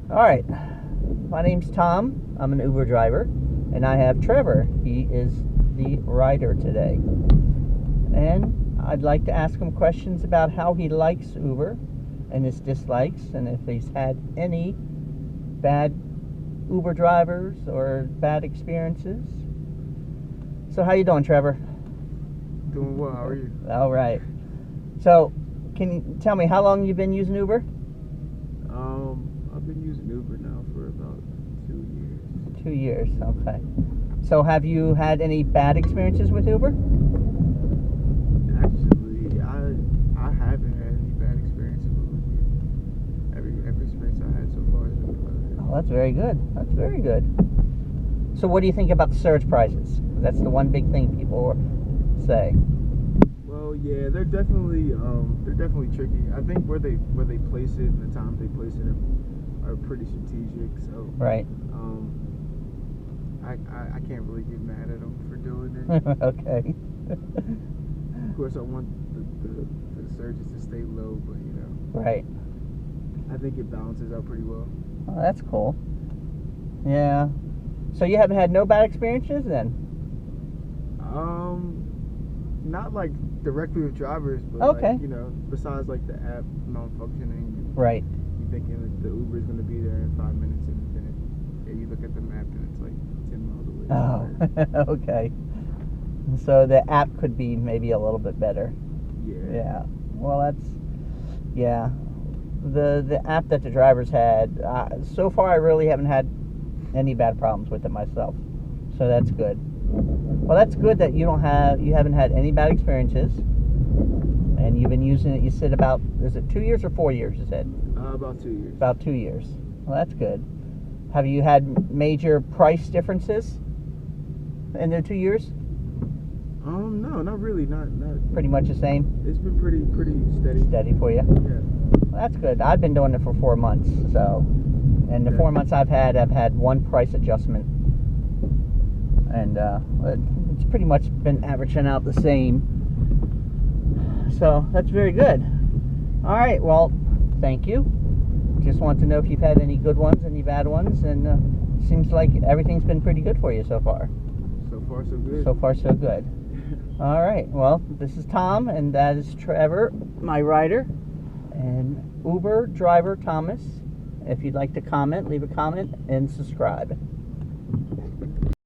All right. My name's Tom. I'm an Uber driver, and I have Trevor. He is the rider today. And I'd like to ask him questions about how he likes Uber and his dislikes, and if he's had any bad Uber drivers or bad experiences. So how you doing, Trevor? Doing well. How are you? All right. So, can you tell me how long you've been using Uber? I've been using Uber now for about 2 years. 2 years, okay. So have you had any bad experiences with Uber? Actually, I haven't had any bad experiences with Uber. Every experience I had so far has been good. Oh, that's very good. That's very good. So what do you think about the surge prices? That's the one big thing people say. Well, yeah, they're definitely tricky. I think where they place it and the times they place it are pretty strategic. So Right. I can't really get mad at them for doing it. Okay. Of course, I want the surges to stay low, but Right. I think it balances out pretty well. Oh, that's cool. Yeah. So you haven't had no bad experiences then? Not like directly with drivers, but Okay. like, besides like the app malfunctioning. Right. You thinking that the Uber is going to be there in 5 minutes, and then you look at the map and it's like 10 miles away. Oh, okay. So the app could be maybe a little bit better. Yeah. Yeah. Well, yeah. The app that the drivers had, so far I really haven't had any bad problems with it myself. So that's good. Well, that's good that you haven't had any bad experiences, and you've been using it. You said about, is it 2 years or 4 years? You said About 2 years. about 2 years. Well, that's good. Have you had major price differences in the 2 years? No, not really. Not. Pretty much the same. It's been pretty steady. Steady for you. Yeah. Well, that's good. I've been doing it for 4 months, so, and the Okay. 4 months I've had one price adjustment, and it's pretty much been averaging out the same. So that's very good. All right. Well, thank you. Just want to know if you've had any good ones, any bad ones, and seems like everything's been pretty good for you so far. So far, so good. So far, so good. All right. Well, this is Tom, and that is Trevor, my rider, and Uber driver Thomas. If you'd like to comment, leave a comment and subscribe.